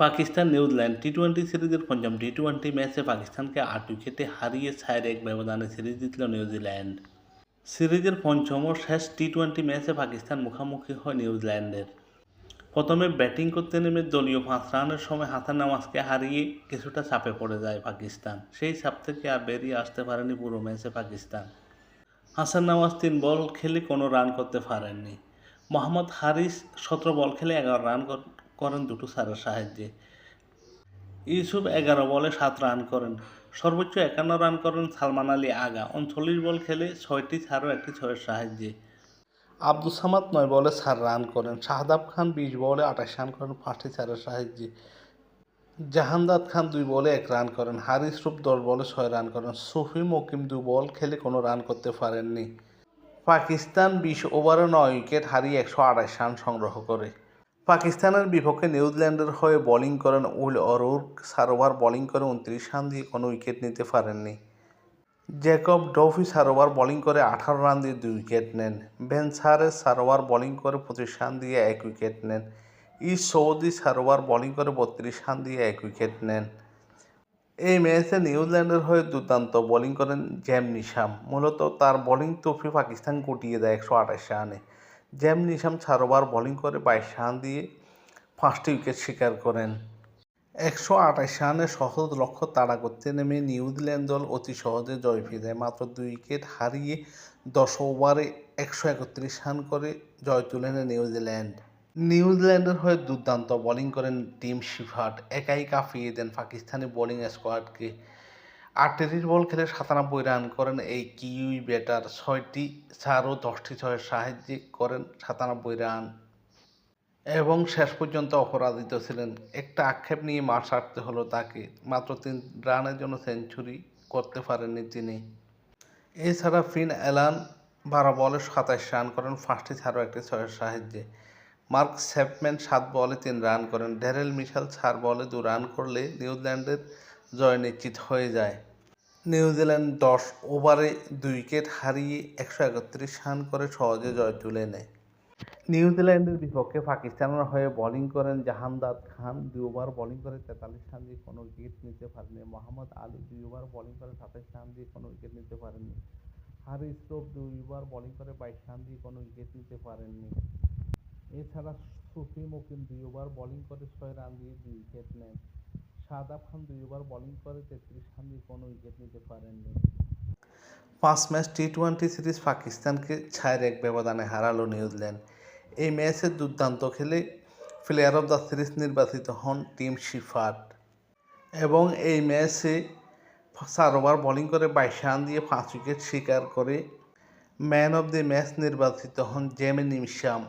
Pakistan New Zealand টি-20 সিরিজের পঞ্চম টি-20 ম্যাচে পাকিস্তানকে 8 উইকেটে হারিয়ে 4-1 ব্যবধানে সিরিজ জিতল নিউজিল্যান্ড। সিরিজের পঞ্চম ও শেষ টি-20 ম্যাচে পাকিস্তান মুখোমুখি হয় নিউজিল্যান্ডের। প্রথমে ব্যাটিং করতে নেমে দলীয় 5 রানের সময় হাসান নওয়াজকে হারিয়ে কিছুটা চাপে পড়ে যায় পাকিস্তান। সেই চাপ থেকে আর বেরিয়ে আসতে পারেনি পুরো ম্যাচে পাকিস্তান। হাসান নওয়াজ 3 বল খেলে কোনো রান করতে পারেননি। মোহাম্মদ হারিস 17 বল খেলে 11 রান করেন দুটো চারের সাহায্যে। ইউসুফ 11 বলে 7 রান করেন। সর্বোচ্চ 51 রান করেন সালমান আলী আগা 39 বল খেলে 6টি চার ও 1টি ছয়ের সাহায্যে। আব্দুস সামাদ 9 বলে 4 রান করেন। শাহাদাব খান 20 বলে 28 রান করেন 5টি চারের সাহায্যে। জাহানদাদ খান 2 বলে 1 রান করেন। হারিস রূপ 10 বলে 6 রান করেন। সুফি মকিম 2 বল খেলে কোনো রান করতে পারেননি। পাকিস্তান 20 ওভারে 9 উইকেট হারিয়ে 128 রান সংগ্রহ করে। পাকিস্তানের বিপক্ষে নিউজিল্যান্ডের হয়ে বোলিং করেন উইল অরুর্ক। 4 ওভার বোলিং করে 29 রান দিয়ে কোনো উইকেট নিতে পারেননি। জ্যাকব ডফি 4 ওভার বোলিং করে 18 রান দিয়ে 2 উইকেট নেন। বেন সারেস 4 ওভার বোলিং করে 25 রান দিয়ে 1 উইকেট নেন। সৌদি 4 ওভার বোলিং করে 32 রান দিয়ে 1 উইকেট নেন। এই ম্যাচে নিউজিল্যান্ডের হয়ে দুর্দান্ত বোলিং করেন জেম নিশাম। মূলত তার বোলিং তোপে পাকিস্তান গুটিয়ে দেয় 128 রানে। জেম নিশাম 4 ওভার বোলিং করে 22 রান দিয়ে 5টি উইকেট শিকার করেন। 128 রানের সহজ লক্ষ্য তাড়া করতে নেমে নিউজিল্যান্ড দল অতি সহজে জয় ফিরে। মাত্র 2 উইকেট হারিয়ে 10 ওভারে 131 রান করে জয় তুলে নেয় নিউজিল্যান্ড। নিউজিল্যান্ডের হয়ে দুর্দান্ত বোলিং করেন টিম শিফার্ড। একাই কাঁপিয়ে দেন পাকিস্তানি বোলিং স্কোয়াডকে। 38 বল খেলে 97 রান করেন এই কিউই ব্যাটার। 6টি চার ও 10টি ছয়ের সাহায্যে করেন 97 রান এবং শেষ পর্যন্ত অপরাজিত ছিলেন। একটা আক্ষেপ নিয়ে মাঠ ছাড়তে হলো তাকে। মাত্র 3 রানের জন্য সেঞ্চুরি করতে পারেননি তিনি। এছাড়া ফিন অ্যালান 12 বলে 27 রান করেন 5টি চার ও 1টি ছয়ের সাহায্যে। মার্ক চ্যাপম্যান 7 বলে 3 রান করেন। ড্যারেল মিশেল 4 বলে 2 রান করলে নিউজিল্যান্ডের জয় নিশ্চিত হয়ে যায়। নিউজিল্যান্ড 10 ওভারে 2 উইকেট হারিয়ে 131 রান করে সহজে জয় তুলে নেয়। নিউজিল্যান্ডের বিপক্ষে পাকিস্তানের হয়ে বোলিং করেন জাহানদাদ খান। 2 ওভার বোলিং করে 43 রান দিয়ে কোনো উইকেট নিতে পারেননি। মোহাম্মদ আলী 2 ওভার বোলিং করে 27 রান দিয়ে কোনো উইকেট নিতে পারেননি। হারিস রূপ 2 ওভার বোলিং করে 22 রান দিয়ে কোনো উইকেট নিতে পারেননি। এছাড়া সুফি মকিম 2 ওভার বোলিং করে 6 রান দিয়ে 2 উইকেট নেন। শাহাদাব খান 2 ওভার বোলিং করে 33 রান দিয়ে কোনো উইকেট নিতে পারেননি। 5 ম্যাচ টি-20 সিরিজ পাকিস্তানকে 4-1 ব্যবধানে হারালো নিউজিল্যান্ড। এই ম্যাচে দুর্দান্ত খেলে প্লেয়ার অব দ্য সিরিজ নির্বাচিত হন টিম শিফার্ড এবং এই ম্যাচে 4 ওভার বোলিং করে 22 রান দিয়ে 5 উইকেট শিকার করে ম্যান অব দ্য ম্যাচ নির্বাচিত হন জেম নিশাম।